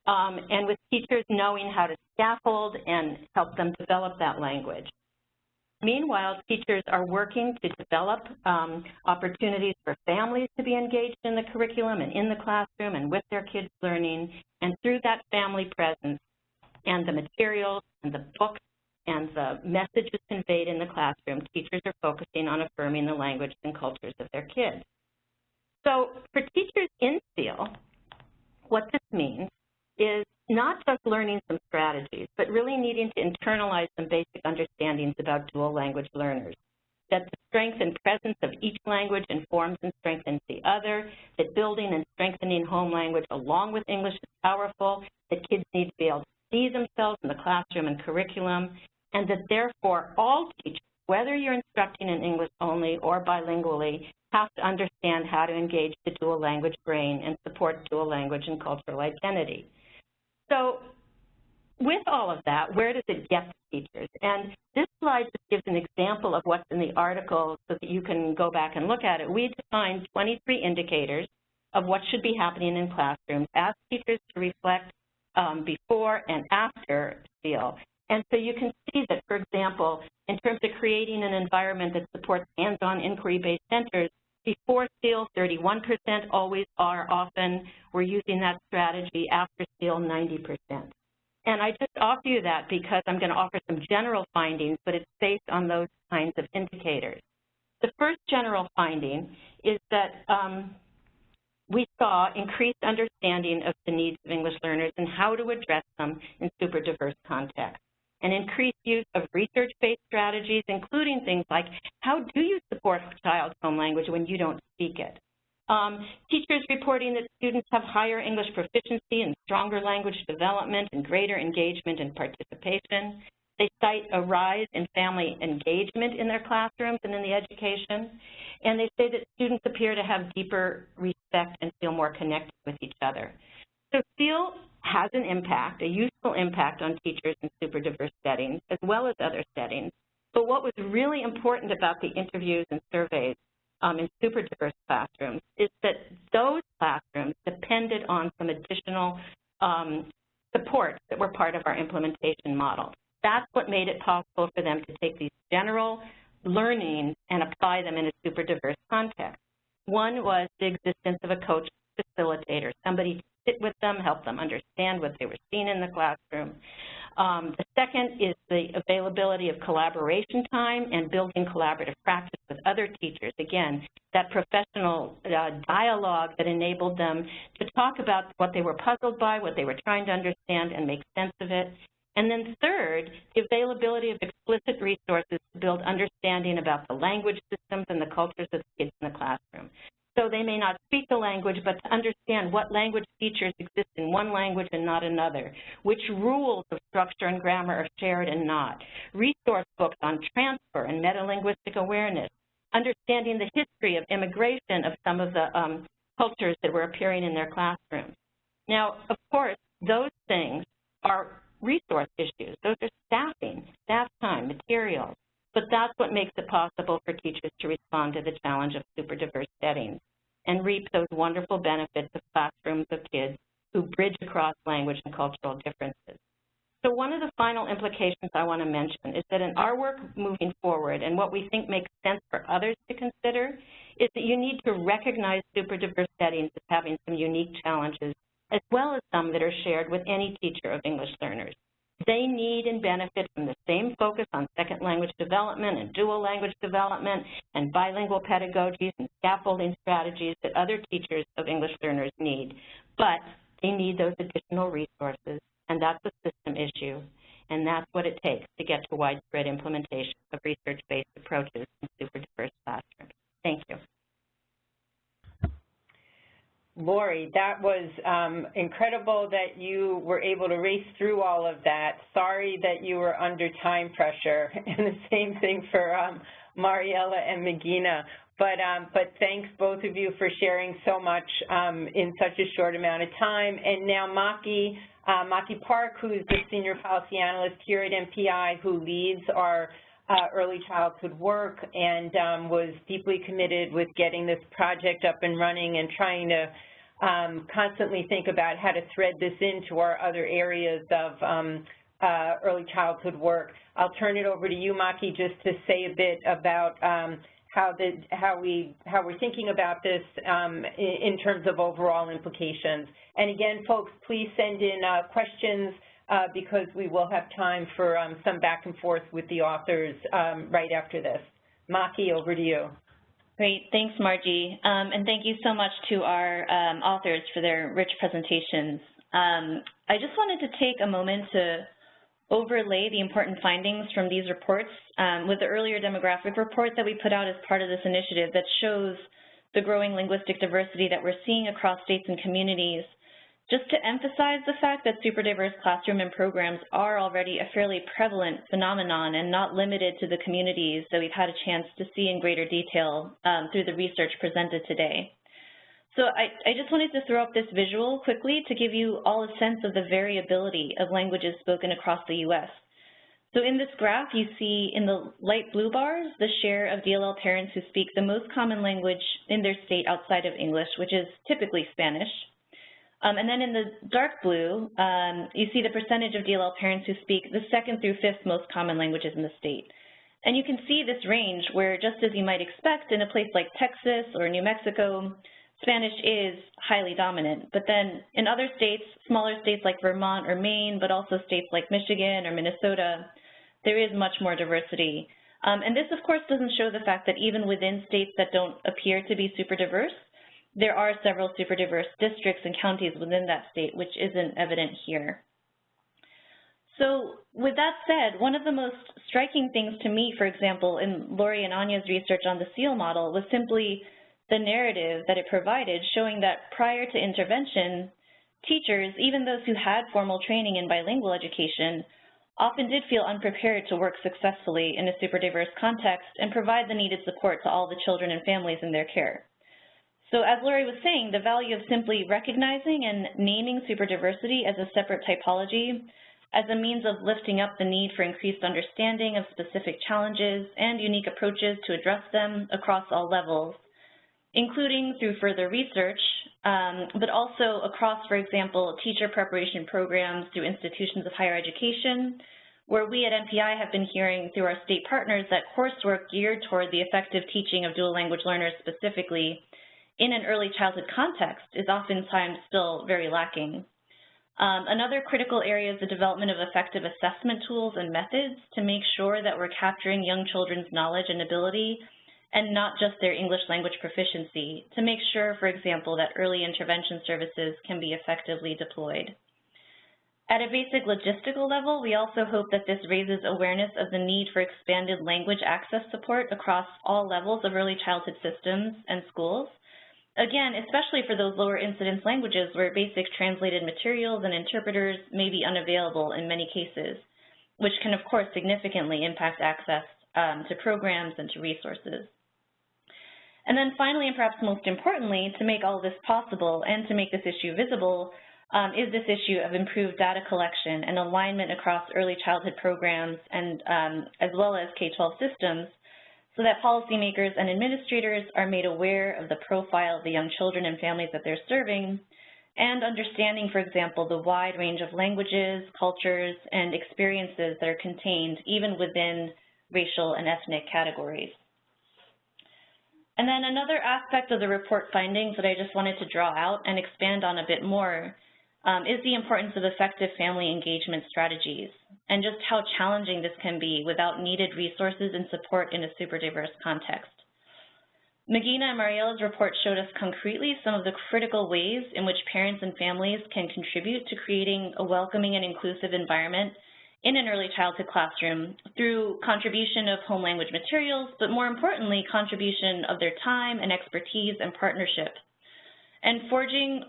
And with teachers knowing how to scaffold and help them develop that language. Meanwhile, teachers are working to develop opportunities for families to be engaged in the curriculum and in the classroom and with their kids' learning, and through that family presence and the materials and the books and the messages conveyed in the classroom, teachers are focusing on affirming the language and cultures of their kids. So for teachers in SEAL, what this means is not just learning some strategies, but really needing to internalize some basic understandings about dual language learners, that the strength and presence of each language informs and strengthens the other, that building and strengthening home language along with English is powerful, that kids need to be able to see themselves in the classroom and curriculum, and that therefore all teachers, whether you're instructing in English only or bilingually, have to understand how to engage the dual language brain and support dual language and cultural identity. So with all of that, where does it get to teachers? And this slide just gives an example of what's in the article so that you can go back and look at it. We defined 23 indicators of what should be happening in classrooms, ask teachers to reflect before and after SEAL. And so you can see that, for example, in terms of creating an environment that supports hands-on inquiry-based centers, before SEAL, 31% always are often we're using that strategy, after SEAL, 90%. And I just offer you that because I'm going to offer some general findings, but it's based on those kinds of indicators. The first general finding is that we saw increased understanding of the needs of English learners and how to address them in super diverse contexts, and increased use of research-based strategies, including things like, how do you support a child's home language when you don't speak it? Teachers reporting that students have higher English proficiency and stronger language development and greater engagement and participation. They cite a rise in family engagement in their classrooms and in the education. And they say that students appear to have deeper respect and feel more connected with each other. So SEAL has an impact, a useful impact on teachers in super diverse settings, as well as other settings. But what was really important about the interviews and surveys in super diverse classrooms is that those classrooms depended on some additional supports that were part of our implementation model. That's what made it possible for them to take these general learnings and apply them in a super diverse context. One was the existence of a coach facilitator, somebody to sit with them, help them understand what they were seeing in the classroom. The second is the availability of collaboration time and building collaborative practice with other teachers. Again, that professional dialogue that enabled them to talk about what they were puzzled by, what they were trying to understand, and make sense of it. And then third, the availability of explicit resources to build understanding about the language systems and the cultures of the kids in the classroom. So they may not speak the language, but to understand what language features exist in one language and not another, which rules of structure and grammar are shared and not, resource books on transfer and metalinguistic awareness, understanding the history of immigration of some of the cultures that were appearing in their classrooms. Now, of course, those things are resource issues. Those are staffing, staff time, materials. But that's what makes it possible for teachers to respond to the challenge of super diverse settings and reap those wonderful benefits of classrooms of kids who bridge across language and cultural differences. So one of the final implications I want to mention is that in our work moving forward, and what we think makes sense for others to consider, is that you need to recognize super diverse settings as having some unique challenges, as well as some that are shared with any teacher of English learners. They need and benefit from the same focus on second language development and dual language development and bilingual pedagogies and scaffolding strategies that other teachers of English learners need. But they need those additional resources, and that's a system issue. And that's what it takes to get to widespread implementation of research-based approaches in super diverse classrooms. Thank you. Laurie, that was incredible that you were able to race through all of that. Sorry that you were under time pressure, and the same thing for Mariela and Megina. But thanks both of you for sharing so much in such a short amount of time. And now Maki Park, who's the Senior Policy Analyst here at MPI, who leads our early childhood work and was deeply committed with getting this project up and running and trying to constantly think about how to thread this into our other areas of early childhood work. I'll turn it over to you, Maki, just to say a bit about how we're thinking about this in terms of overall implications. And again, folks, please send in questions because we will have time for some back and forth with the authors right after this. Maki, over to you. Great, thanks, Margie, and thank you so much to our authors for their rich presentations. I just wanted to take a moment to overlay the important findings from these reports with the earlier demographic report that we put out as part of this initiative that shows the growing linguistic diversity that we're seeing across states and communities, just to emphasize the fact that super diverse classroom and programs are already a fairly prevalent phenomenon and not limited to the communities that we've had a chance to see in greater detail through the research presented today. So I just wanted to throw up this visual quickly to give you all a sense of the variability of languages spoken across the U.S. So in this graph, you see in the light blue bars the share of DLL parents who speak the most common language in their state outside of English, which is typically Spanish. And then in the dark blue, you see the percentage of DLL parents who speak the 2nd through 5th most common languages in the state. And you can see this range where, just as you might expect in a place like Texas or New Mexico, Spanish is highly dominant. But then in other states, smaller states like Vermont or Maine, but also states like Michigan or Minnesota, there is much more diversity. And this, of course, doesn't show the fact that even within states that don't appear to be super diverse, there are several super diverse districts and counties within that state, which isn't evident here. So with that said, one of the most striking things to me, for example, in Laurie and Anya's research on the SEAL model was simply the narrative that it provided, showing that prior to intervention, teachers, even those who had formal training in bilingual education, often did feel unprepared to work successfully in a super diverse context and provide the needed support to all the children and families in their care. So as Laurie was saying, the value of simply recognizing and naming superdiversity as a separate typology as a means of lifting up the need for increased understanding of specific challenges and unique approaches to address them across all levels, including through further research, but also across, for example, teacher preparation programs through institutions of higher education, where we at NPI have been hearing through our state partners that coursework geared toward the effective teaching of dual language learners specifically in an early childhood context is oftentimes still very lacking. Another critical area is the development of effective assessment tools and methods to make sure that we're capturing young children's knowledge and ability and not just their English language proficiency, to make sure, for example, that early intervention services can be effectively deployed. At a basic logistical level, we also hope that this raises awareness of the need for expanded language access support across all levels of early childhood systems and schools. Again, especially for those lower incidence languages where basic translated materials and interpreters may be unavailable in many cases, which can, of course, significantly impact access to programs and to resources. And then finally, and perhaps most importantly, to make all of this possible and to make this issue visible, is this issue of improved data collection and alignment across early childhood programs and as well as K-12 systems, so that policymakers and administrators are made aware of the profile of the young children and families that they're serving, and understanding, for example, the wide range of languages, cultures, and experiences that are contained even within racial and ethnic categories. And then another aspect of the report findings that I just wanted to draw out and expand on a bit more is the importance of effective family engagement strategies and just how challenging this can be without needed resources and support in a super diverse context. Megina and Mariela's report showed us concretely some of the critical ways in which parents and families can contribute to creating a welcoming and inclusive environment in an early childhood classroom through contribution of home language materials, but more importantly, contribution of their time and expertise and partnership. And forging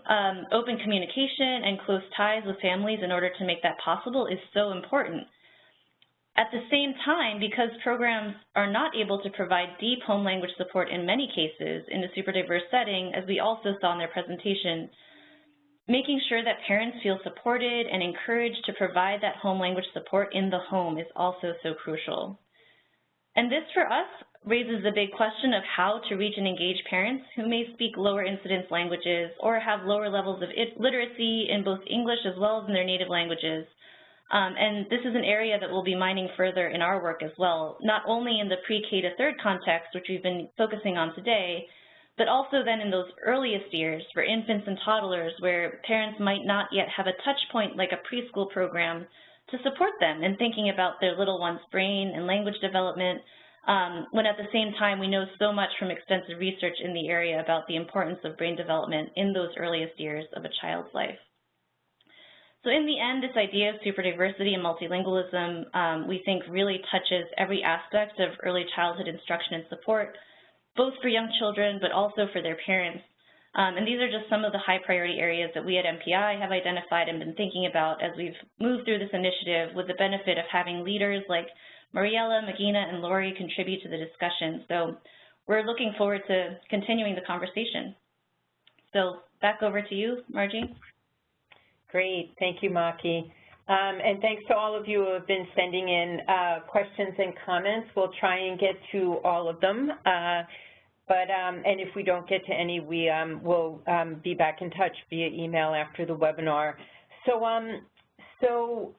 open communication and close ties with families in order to make that possible is so important. At the same time, because programs are not able to provide deep home language support in many cases in a super diverse setting, as we also saw in their presentation, making sure that parents feel supported and encouraged to provide that home language support in the home is also so crucial. And this, for us, raises the big question of how to reach and engage parents who may speak lower incidence languages or have lower levels of literacy in both English as well as in their native languages. And this is an area that we'll be mining further in our work as well, not only in the pre-K to third context, which we've been focusing on today, but also then in those earliest years for infants and toddlers where parents might not yet have a touch point like a preschool program to support them in thinking about their little one's brain and language development, when at the same time we know so much from extensive research in the area about the importance of brain development in those earliest years of a child's life. So in the end, this idea of superdiversity and multilingualism, we think really touches every aspect of early childhood instruction and support, both for young children, but also for their parents. And these are just some of the high priority areas that we at MPI have identified and been thinking about as we've moved through this initiative, with the benefit of having leaders like Mariela, Megina, and Laurie contribute to the discussion. So we're looking forward to continuing the conversation. So back over to you, Margie. Great. Thank you, Maki. And thanks to all of you who have been sending in questions and comments. We'll try and get to all of them. And if we don't get to any, we will be back in touch via email after the webinar. So,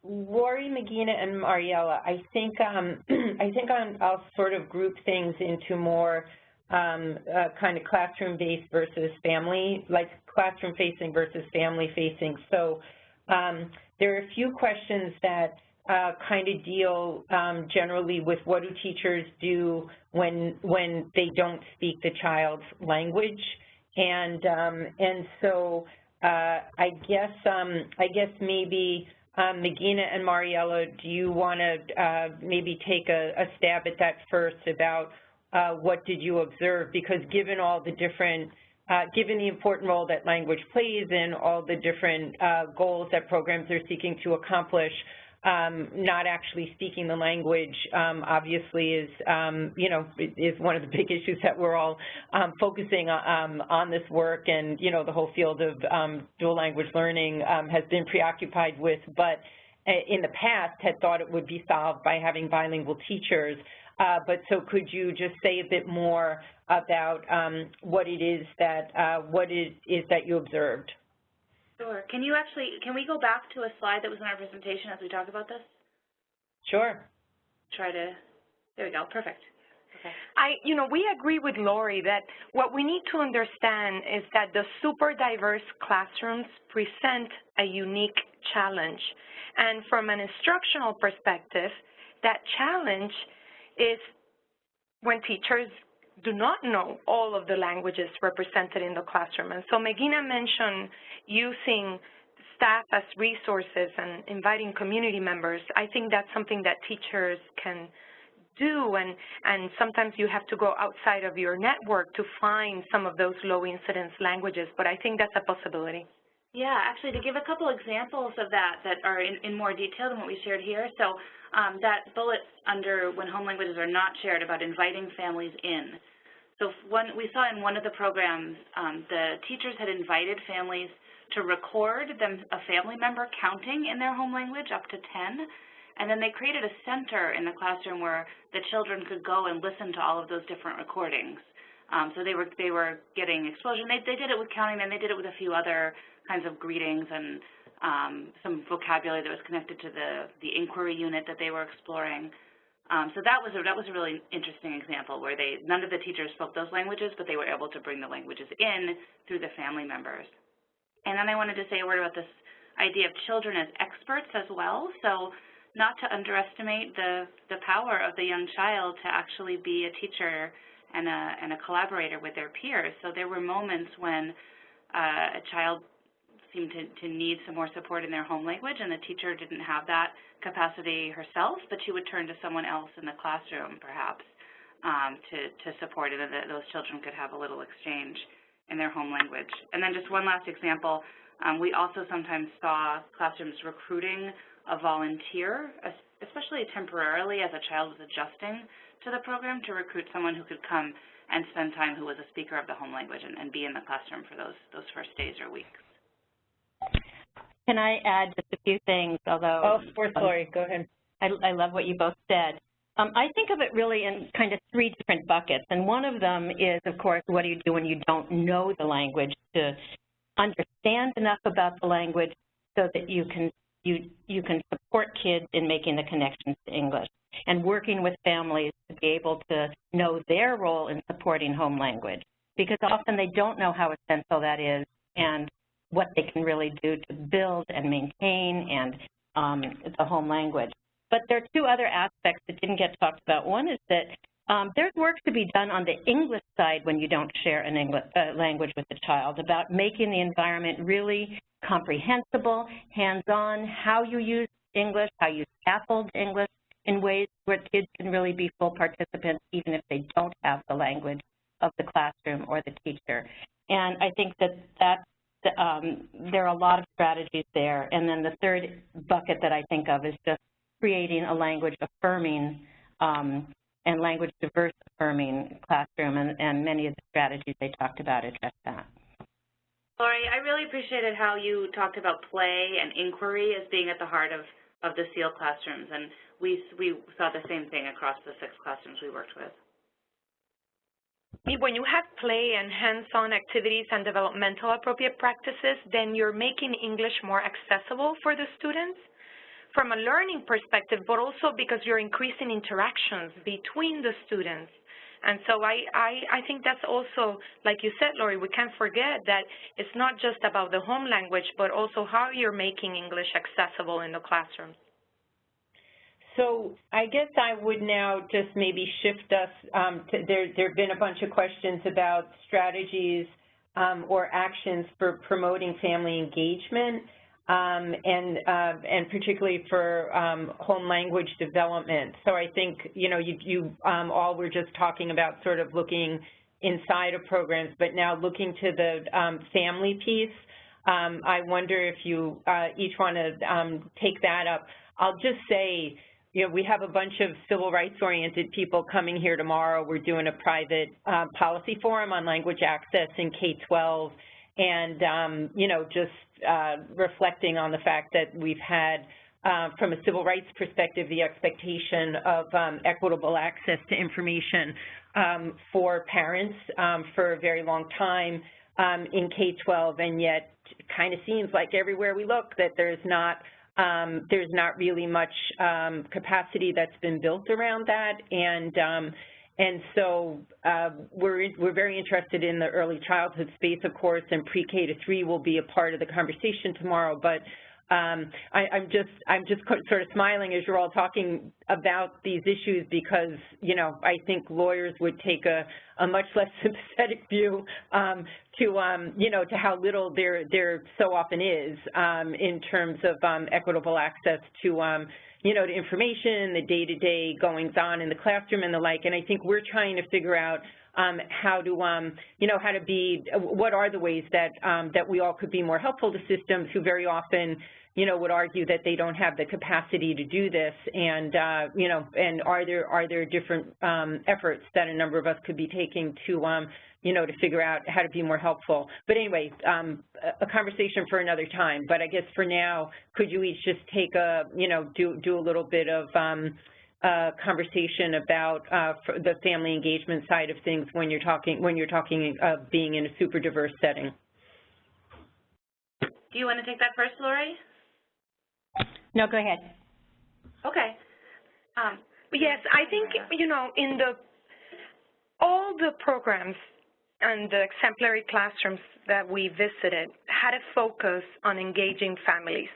Laurie, Megina, and Mariela, I think I'll sort of group things into more kind of classroom-based versus family, like classroom-facing versus family-facing. So there are a few questions that kind of deal generally with what do teachers do when they don't speak the child's language, and so I guess maybe Megina and Mariela, do you want to maybe take a stab at that first about what did you observe? Because given all the different, given the important role that language plays in all the different goals that programs are seeking to accomplish, not actually speaking the language obviously is, is one of the big issues that we're all focusing on this work, and, the whole field of dual language learning has been preoccupied with, but in the past had thought it would be solved by having bilingual teachers. But so could you just say a bit more about what it is that you observed? Sure. Can we go back to a slide that was in our presentation as we talk about this? Sure. There we go, perfect. Okay. We agree with Laurie that what we need to understand is that the super diverse classrooms present a unique challenge. And from an instructional perspective, that challenge is when teachers do not know all of the languages represented in the classroom. And so Megina mentioned using staff as resources and inviting community members. I think that's something that teachers can do, and sometimes you have to go outside of your network to find some of those low incidence languages, but I think that's a possibility. Yeah, actually, to give a couple examples of that are in more detail than what we shared here. So that bullet under when home languages are not shared about inviting families in. So we saw in one of the programs, the teachers had invited families to record a family member counting in their home language up to 10, and then they created a center in the classroom where the children could go and listen to all of those different recordings. So they were getting exposure. They did it with counting, and they did it with a few other kinds of greetings and some vocabulary that was connected to the inquiry unit that they were exploring. So that was a really interesting example where none of the teachers spoke those languages, but they were able to bring the languages in through the family members. And then I wanted to say a word about this idea of children as experts as well. So not to underestimate the power of the young child to actually be a teacher and a collaborator with their peers. So there were moments when a child seemed to need some more support in their home language, and the teacher didn't have that capacity herself, but she would turn to someone else in the classroom, perhaps, to support it, and that those children could have a little exchange in their home language. And then just one last example, we also sometimes saw classrooms recruiting a volunteer, especially temporarily as a child was adjusting to the program, to recruit someone who could come and spend time who was a speaker of the home language and be in the classroom for those first days or weeks. Can I add just a few things, although... Oh, of course, Laurie, go ahead. I love what you both said. I think of it really in kind of three different buckets, and one of them is, of course, what do you do when you don't know the language, to understand enough about the language so that you can support kids in making the connections to English, and working with families to be able to know their role in supporting home language, because often they don't know how essential that is and what they can really do to build and maintain and the home language. But there are two other aspects that didn't get talked about. One is that There's work to be done on the English side when you don't share an language with the child, about making the environment really comprehensible, hands-on, how you use English, how you scaffold English in ways where kids can really be full participants even if they don't have the language of the classroom or the teacher. And I think that there are a lot of strategies there. And then the third bucket that I think of is just creating a language affirming and language diverse affirming classroom, and many of the strategies they talked about address that. Laurie, I really appreciated how you talked about play and inquiry as being at the heart of the SEAL classrooms, and we saw the same thing across the 6 classrooms we worked with. When you have play and hands-on activities and developmental appropriate practices, then you're making English more accessible for the students from a learning perspective, but also because you're increasing interactions between the students. And so I think that's also, like you said, Laurie, we can't forget that it's not just about the home language, but also how you're making English accessible in the classroom. So I guess I would now just maybe shift us there have been a bunch of questions about strategies or actions for promoting family engagement and particularly for home language development. So I think, you know, you all were just talking about sort of looking inside of programs, but now looking to the family piece, I wonder if you each want to take that up. I'll just say, you know, we have a bunch of civil rights-oriented people coming here tomorrow. We're doing a private policy forum on language access in K-12, and, you know, just reflecting on the fact that we've had, from a civil rights perspective, the expectation of equitable access to information for parents for a very long time in K-12, and yet it kind of seems like everywhere we look that there's not really much capacity that's been built around that, and so we're very interested in the early childhood space, of course, and pre-K to 3 will be a part of the conversation tomorrow. But I'm just sort of smiling as you're all talking about these issues, because, you know, I think lawyers would take a much less sympathetic view you know, to how little there so often is in terms of equitable access to you know, to information, the day-to-day goings-on in the classroom and the like. And I think we're trying to figure out how to, you know, what are the ways that that we all could be more helpful to systems who very often, you know, would argue that they don't have the capacity to do this, and you know, and are there different efforts that a number of us could be taking to, you know, to figure out how to be more helpful. But anyway, a conversation for another time. But I guess for now, could you each just take you know, do a little bit of conversation about the family engagement side of things when you're talking being in a super diverse setting. Do you want to take that first, Laurie? No, go ahead. Okay. Yes, I think, you know, in all the programs and the exemplary classrooms that we visited had a focus on engaging families.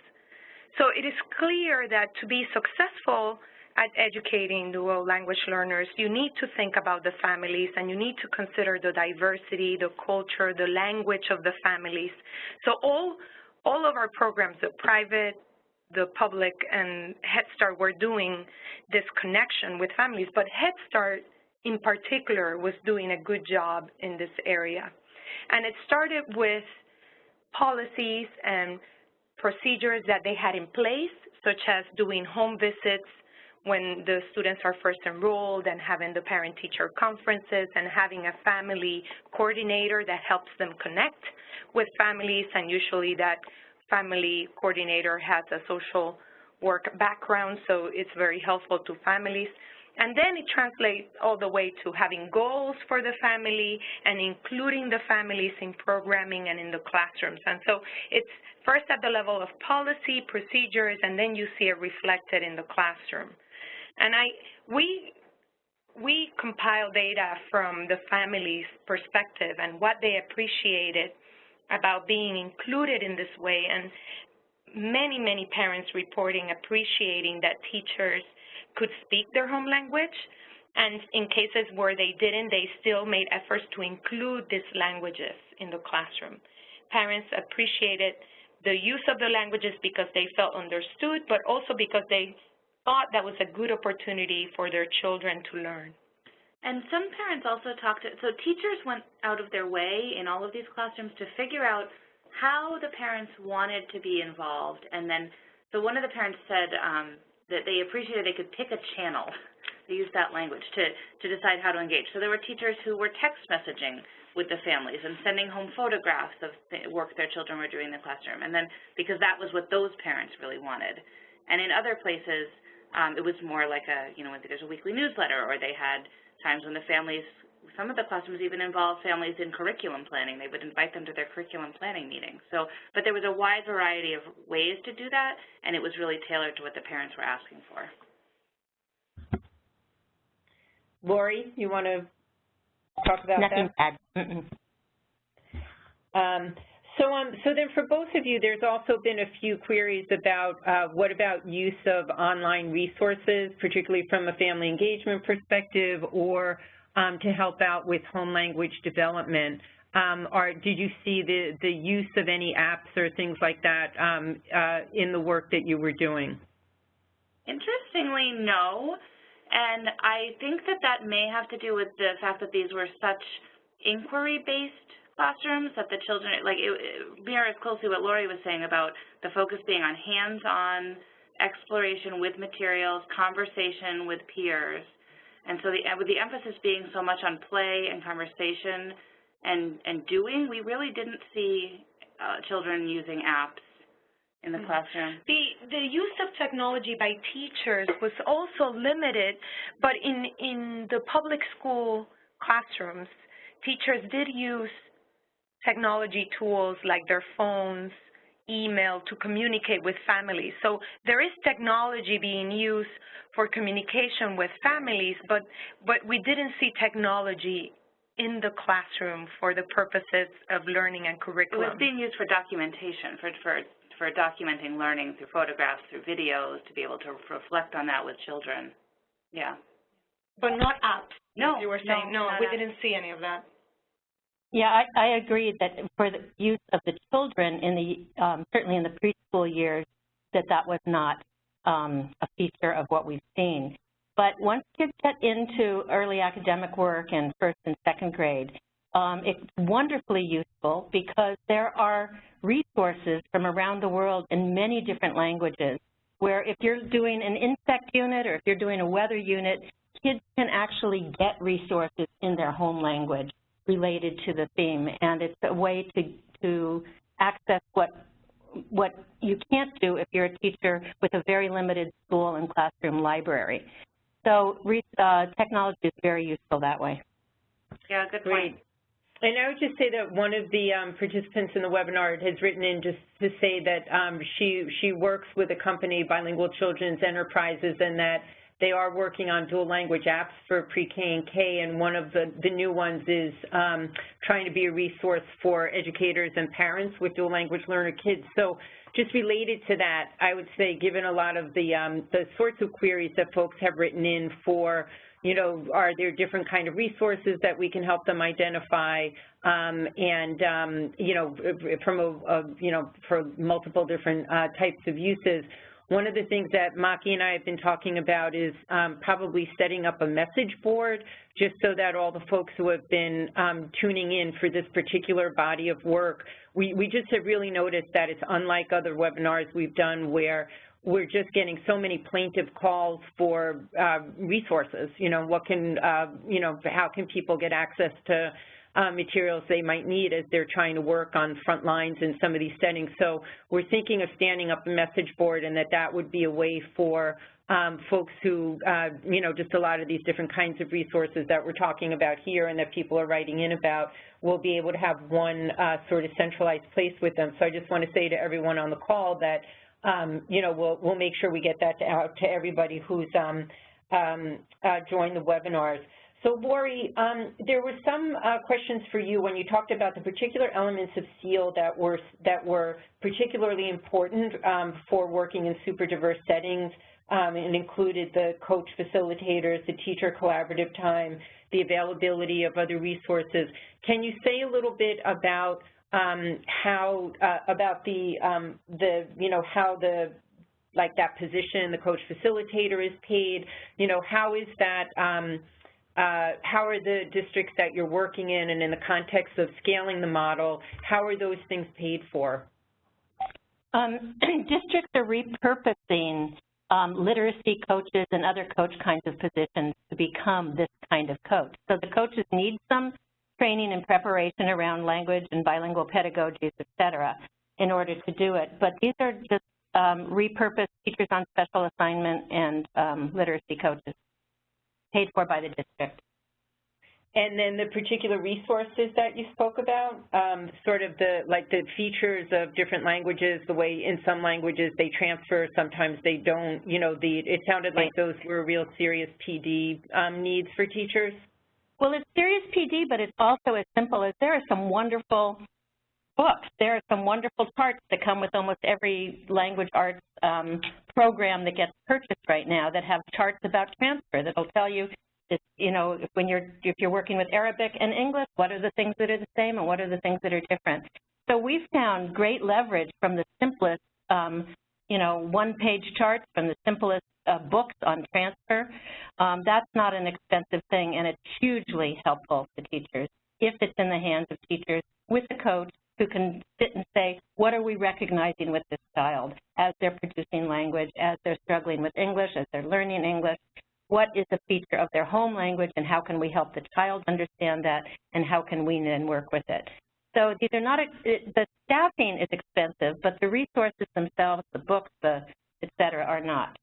So it is clear that to be successful at educating dual language learners, you need to think about the families, and you need to consider the diversity, the culture, the language of the families. So all of our programs, the private, the public, and Head Start, were doing this connection with families, but Head Start in particular was doing a good job in this area. And it started with policies and procedures that they had in place, such as doing home visits when the students are first enrolled, and having the parent-teacher conferences, and having a family coordinator that helps them connect with families, and usually that family coordinator has a social work background, so it's very helpful to families. And then it translates all the way to having goals for the family and including the families in programming and in the classrooms. And so it's first at the level of policy, procedures, and then you see it reflected in the classroom. And we compile data from the family's perspective and what they appreciated about being included in this way, and many parents reporting appreciating that teachers could speak their home language And in cases where they didn't, they still made efforts to include these languages in the classroom. Parents appreciated the use of the languages because they felt understood, but also because they thought that was a good opportunity for their children to learn. And some parents also so teachers went out of their way in all of these classrooms to figure out how the parents wanted to be involved. And then, so one of the parents said that they appreciated they could pick a channel, they used that language, to decide how to engage. So there were teachers who were text messaging with the families and sending home photographs of work their children were doing in the classroom. And then, because that was what those parents really wanted. And in other places, it was more like there's a weekly newsletter, or they had times when the families, some of the classrooms even involved families in curriculum planning. They would invite them to their curriculum planning meetings. So, but there was a wide variety of ways to do that, and it was really tailored to what the parents were asking for. Laurie, you want to talk about that? Nothing to add. So then for both of you, there's also been a few queries about what about use of online resources, particularly from a family engagement perspective, or to help out with home language development. Did you see the use of any apps or things like that in the work that you were doing? Interestingly, no. And I think that may have to do with the fact that these were such inquiry-based classrooms that the children, it mirrors closely what Laurie was saying about the focus being on hands-on exploration with materials, conversation with peers. And so with the emphasis being so much on play and conversation and doing, we really didn't see children using apps in the classroom. The use of technology by teachers was also limited, but in the public school classrooms, teachers did use technology tools like their phones, email to communicate with families. So there is technology being used for communication with families, but we didn't see technology in the classroom for the purposes of learning and curriculum. It was being used for documentation, for documenting learning through photographs, through videos, to be able to reflect on that with children. Yeah. But not apps. No. You were saying, no, we didn't see any of that. Yeah, I agree that for the use of the children in the certainly in the preschool years, that was not a feature of what we've seen. But once kids get into early academic work in first and second grade, it's wonderfully useful because there are resources from around the world in many different languages, where if you're doing an insect unit or if you're doing a weather unit, kids can actually get resources in their home language related to the theme, and it's a way to access what you can't do if you're a teacher with a very limited school and classroom library. So technology is very useful that way. Yeah, good point. And I would just say that one of the participants in the webinar has written in just to say that she works with a company, Bilingual Children's Enterprises, and that they are working on dual language apps for pre-K and K, and one of the new ones is trying to be a resource for educators and parents with dual language learner kids. So just related to that, I would say, given a lot of the sorts of queries that folks have written in for, are there different kind of resources that we can help them identify, for multiple different types of uses. One of the things that Maki and I have been talking about is probably setting up a message board just so that all the folks who have been tuning in for this particular body of work, we just have really noticed that it's unlike other webinars we've done where we're just getting so many plaintive calls for resources. What can, how can people get access to materials they might need as they're trying to work on front lines in some of these settings. So we're thinking of standing up a message board, and that would be a way for folks who, just a lot of these different kinds of resources that we're talking about here and that people are writing in about, will be able to have one sort of centralized place with them. So I just want to say to everyone on the call that, we'll make sure we get that out to everybody who's joined the webinars. So Laurie, there were some questions for you when you talked about the particular elements of SEAL that were particularly important for working in super diverse settings, and included the coach facilitators, the teacher collaborative time, the availability of other resources. Can you say a little bit about how about how that position, the coach facilitator, is paid? How is that? How are the districts that you're working in, and in the context of scaling the model, how are those things paid for? Districts are repurposing literacy coaches and other coach kinds of positions to become this kind of coach. So the coaches need some training and preparation around language and bilingual pedagogies, et cetera, in order to do it. But these are just repurposed teachers on special assignment and literacy coaches, paid for by the district. And then the particular resources that you spoke about, sort of the features of different languages, the way in some languages they transfer, sometimes they don't, it sounded like those were real serious PD needs for teachers. Well, it's serious PD, but it's also as simple as there are some wonderful books. There are some wonderful charts that come with almost every language arts program that gets purchased right now that have charts about transfer that'll tell you, if you're working with Arabic and English, what are the things that are the same and what are the things that are different. So we've found great leverage from the simplest, one-page charts, from the simplest books on transfer. That's not an expensive thing, and it's hugely helpful to teachers if it's in the hands of teachers with a coach who can sit and say, what are we recognizing with this child as they're producing language, as they're struggling with English, as they're learning English? What is a feature of their home language, and how can we help the child understand that, and how can we then work with it? So these are not, the staffing is expensive, but the resources themselves, the books, et cetera, are not.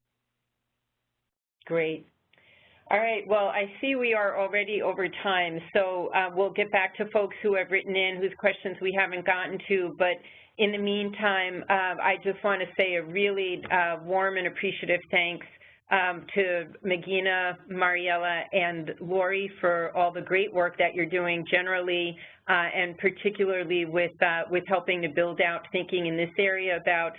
Great. All right, well, I see we are already over time, so we'll get back to folks who have written in, whose questions we haven't gotten to, but in the meantime, I just want to say a really warm and appreciative thanks to Megina, Mariela, and Laurie for all the great work that you're doing generally, and particularly with helping to build out thinking in this area about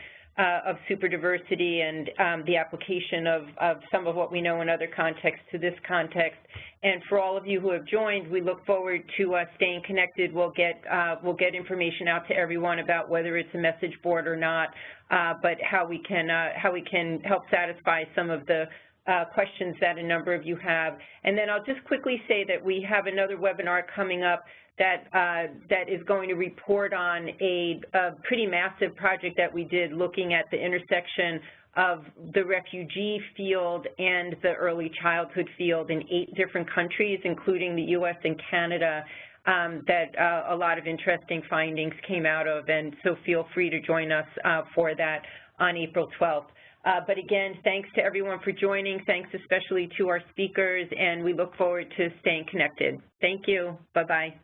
of superdiversity and the application of some of what we know in other contexts to this context. And for all of you who have joined, we look forward to staying connected. We'll get information out to everyone about whether it's a message board or not, but how we can help satisfy some of the questions that a number of you have. And then I'll just quickly say that we have another webinar coming up that is going to report on a pretty massive project that we did looking at the intersection of the refugee field and the early childhood field in 8 different countries, including the U.S. and Canada, that a lot of interesting findings came out of, and so feel free to join us for that on April 12th. But again, thanks to everyone for joining. Thanks especially to our speakers, and we look forward to staying connected. Thank you. Bye-bye.